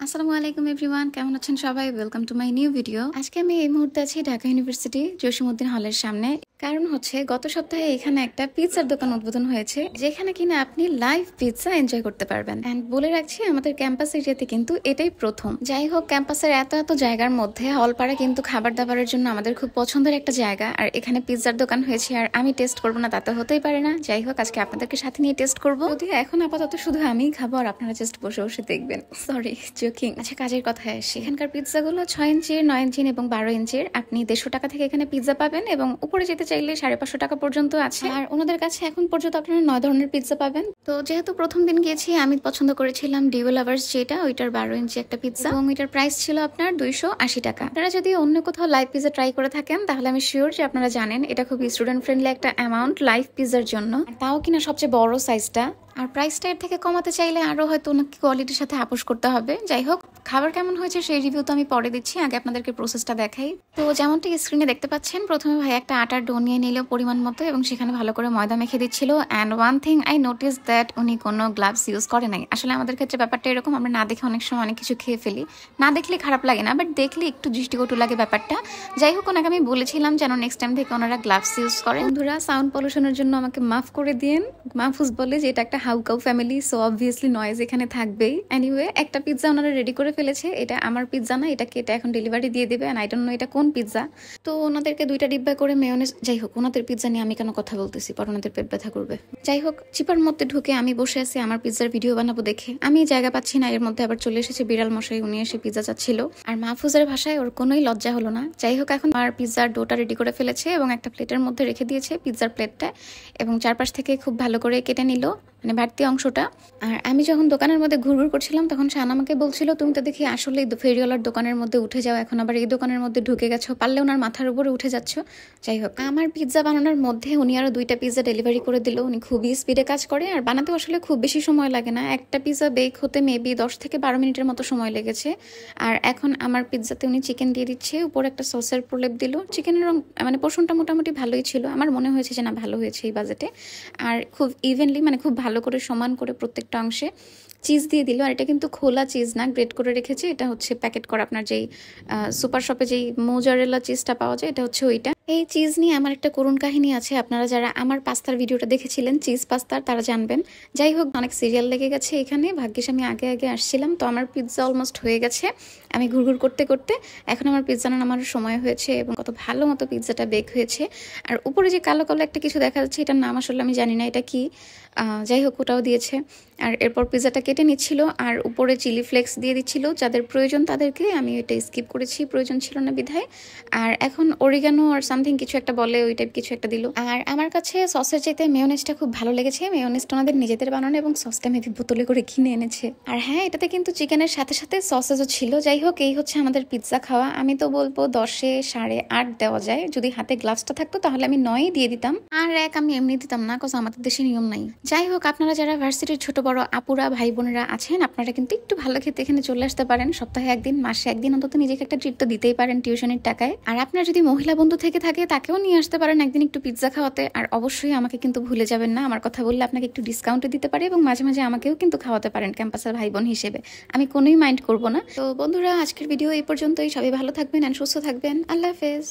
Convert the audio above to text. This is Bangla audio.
আসসালামু আলাইকুম এভরিওয়ান, কেমন আছেন সবাই? Welcome to my new video. আজকে আমি এই মুহূর্তে আছি ঢাকা ইউনিভার্সিটি জসীমউদ্দিন হলের সামনে। কারণ হচ্ছে গত সপ্তাহে এখানে একটা পিৎজার দোকান উদ্বোধন হয়েছে, যেখানে কিনা আপনি লাইভ পিৎজা এনজয় করতে পারবেন। এন্ড বলে রাখছি, আমাদের ক্যাম্পাস এরিয়াতে কিন্তু এটাই প্রথম। যাই হোক, ক্যাম্পাসের এত এত জায়গার মধ্যে হলপাড়া কিন্তু খাবার দাবারের জন্য আমাদের খুব পছন্দের একটা জায়গা। আর এখানে পিৎজার দোকান হয়েছে, আর আমি টেস্ট করবো না তা তো হতেই পারে না। যাই হোক, আজকে আপনাদেরকে সাথে নিয়ে টেস্ট করবো। যদিও এখন আপাতত শুধু আমিই খাবো আর আপনারা জাস্ট বসে বসে দেখবেন। Sorry, joking. আচ্ছা, কাজের কথায় আসি। এখানকার পিৎজাগুলো 6 ইঞ্চির, 9 ইঞ্চির এবং 12 ইঞ্চির। আপনি 150 টাকা থেকে এখানে পিৎজা পাবেন, এবং উপরে যেতে চাইলে 550 টাকা পর্যন্ত আছে। আর ওনাদের কাছে এখন পর্যন্ত আপনারা 9 ধরনের পিৎজা পাবেন। তো যেহেতু প্রথম দিন গিয়েছি, আমি পছন্দ করেছিলাম ডিও লাভার্স, যেটা ওইটার 12 ইঞ্চি একটা পিৎজা, এবং ওইটার প্রাইস ছিল আপনার 280 টাকা। আপনারা যদি অন্য কোথাও লাইভ পিৎজা ট্রাই করে থাকেন, তাহলে আমি শিওর যে আপনারা জানেন এটা খুব স্টুডেন্ট ফ্রেন্ডলি একটা অ্যামাউন্ট লাইভ পিৎজার জন্য, তাও কিনা সবচেয়ে বড় সাইজটা। আর প্রাইসটা এর থেকে কমাতে চাইলে আরো হয়তো ওনাকে কোয়ালিটির সাথে আপোষ করতে হবে। যাই হোক, খাবার কেমন হয়েছে সেই রিভিউ তো আমি পরে দিচ্ছি, আগে আপনাদেরকে প্রসেসটা দেখাই। তো যেমনটি স্ক্রিনে দেখতে পাচ্ছেন, প্রথমে ভাই একটা আটার ডো নিয়ে নিল পরিমাণ মতো, এবং সেখানে ভালো করে ময়দা মেখে দিচ্ছিল। And one thing I notice that উনি কোনো গ্লাভস ইউজ করে নাই। আসলে আমাদের ক্ষেত্রে ব্যাপারটা এরকম, আমরা না দেখে অনেক সময় অনেক কিছু খেয়ে ফেলি। না দেখলে খারাপ লাগে না, বাট দেখলে একটু দৃষ্টিকটু লাগে ব্যাপারটা। যাই হোক, ওনাকে আমি বলেছিলাম যেন নেক্সট টাইম থেকে ওনারা গ্লাভস ইউজ করে। বন্ধুরা, সাউন্ড পলিউশনের জন্য আমাকে মাফ করে দিন। মাহফুজ বলে যে এটা একটা হাউকাউ ফ্যামিলি, সো অবভিয়াসলি নয়েজ এখানে থাকবেই। এনিওয়ে, একটা পিৎজা ওনারা রেডি করে ফেলেছে। এটা আমার পিৎজা না, এটাকে এটা এখন ডেলিভারি দিয়ে দেবে। অ্যান্ড আই ডোন্ট নো এটা কোন পিৎজা। তো ওনাদেরকে 2টা ডিব্বা করে মেয়োনেজ। যাই হোক, ওনাদের পিৎজা নিয়ে আমি কেন কথা বলতেছি, পর ওনাদের পেট ব্যথা করবে। যাই হোক, চিপার মধ্যে ঢুকে আমি বসে আছি আমার পিৎজার ভিডিও বানাবো দেখে। আমি জায়গা পাচ্ছি না, এর মধ্যে আবার চলে এসেছে বিড়াল মশাই, উনি এসে পিৎজা চাচ্ছিল। আর মাহফুজের ভাষায় ওর কোনোই লজ্জা হলো না। যাই হোক, এখন আমার পিৎজার ডোটা রেডি করে ফেলেছে এবং একটা প্লেটের মধ্যে রেখে দিয়েছে পিৎজার প্লেটটা, এবং চারপাশ থেকে খুব ভালো করে কেটে নিল, মানে বাড়তি অংশটা। আর আমি যখন দোকানের মধ্যে ঘুরঘুর করছিলাম, তখন শান আমাকে বলছিল, তুমি তো দেখি আসলেই ফেরিওয়ালার দোকানের মধ্যে উঠে যাও, এখন আবার এই দোকানের মধ্যে ঢুকে গেছো, পারলে ওনার মাথার উপরে উঠে যাচ্ছ। যাই হোক, আমার পিৎজা বানানোর মধ্যে উনি আরো 2টা পিৎজা ডেলিভারি করে দিল। উনি খুবই স্পিডে কাজ করে, আর বানাতে আসলে খুব বেশি সময় লাগে না। একটা পিৎজা বেক হতে মেবি 10 থেকে 12 মিনিটের মতো সময় লেগেছে। আর এখন আমার পিৎজাতে উনি চিকেন দিয়ে দিচ্ছে, উপরে একটা সসের প্রলেপ দিল। চিকেনের মানে পোর্শনটা মোটামুটি ভালোই ছিল, আমার মনে হয়েছে যে না, ভালো হয়েছে এই বাজেটে। আর খুব ইভেনলি, মানে খুব ভালো করে সমান করে প্রত্যেকটা অংশে চিজ দিয়ে দিল। আর এটা কিন্তু খোলা চিজ না, গ্রেট করে রেখেছে। এটা হচ্ছে প্যাকেট করা, আপনার যেই সুপার শপে যেই মোজারেলা চিজটা পাওয়া যায়, এটা হচ্ছে ওইটা। এই চিজ নিয়ে আমার একটা করুণ কাহিনী আছে। আপনারা যারা আমার পাস্তার ভিডিওটা দেখেছিলেন, চিজ পাস্তার, তারা জানবেন। যাই হোক, অনেক সিরিয়াল লেগে গেছে এখানে। ভাগ্যিস আমি আগে আগে আসছিলাম, তো আমার পিৎজা অলমোস্ট হয়ে গেছে। আমি ঘুরঘুর করতে করতে এখন আমার পিৎজা নামানোর সময় হয়েছে, এবং কত ভালো মতো পিৎজাটা বেক হয়েছে। আর উপরে যে কালো কালো একটা কিছু দেখা যাচ্ছে, এটার নাম আসলে আমি জানি না এটা কি। যাই হোক, ওটাও দিয়েছে। আর এরপর পিৎজাটা কেটে নিচ্ছিল, আর উপরে চিলি ফ্লেক্স দিয়ে দিচ্ছিল। যাদের প্রয়োজন তাদেরকে, আমি এটা স্কিপ করেছি, প্রয়োজন ছিল না বিধায়। আর এখন অরিগানো আর সামথিং কিছু একটা বলে, ওই টাইপ কিছু একটা দিল। আর আমার কাছে সসের চাইতে মেয়োনেজটা খুব ভালো লেগেছে। মেয়োনেজটা ওনাদের নিজেদের বানানো, এবং সসটা মেবি বোতলে করে কিনে এনেছে। আর হ্যাঁ, এটাতে কিন্তু চিকেনের সাথে সাথে সসেজও ছিল। যাই হোক, এই হচ্ছে আমাদের পিৎজা খাওয়া। আমি তো বলবো 10-এ 8.5 দেওয়া যায়। যদি হাতে গ্লাভসটা থাকতো তাহলে আমি 9 দিয়ে দিতাম, আর 1 আমি এমনি দিতাম না, কজ আমাদের দেশে নিয়ম নাই। যাই হোক, আপনারা যারা ভার্সিটির ছোট বড় আপুরা ভাই বোনেরা আছেন, আপনারা কিন্তু একটু ভালো খেতে এখানে চলে আসতে পারেন। সপ্তাহে 1 দিন, মাসে 1 দিন অন্তত নিজেকে একটা ট্রিট তো দিতেই পারেন টিউশনের টাকায়। আর আপনার যদি মহিলা বন্ধু থেকে থাকে, তাকেও নিয়ে আসতে পারেন একদিন একটু পিৎজা খাওয়াতে। আর অবশ্যই আমাকে কিন্তু ভুলে যাবেন না, আমার কথা বললে আপনাকে একটু ডিসকাউন্টে দিতে পারে, এবং মাঝে মাঝে আমাকেও কিন্তু খাওয়াতে পারেন ক্যাম্পাসের ভাই বোন হিসেবে। আমি কোনোই মাইন্ড করবো না। তো বন্ধুরা, আজকের ভিডিও এই পর্যন্তই। সবাই ভালো থাকবেন আর সুস্থ থাকবেন। আল্লাহ হাফেজ।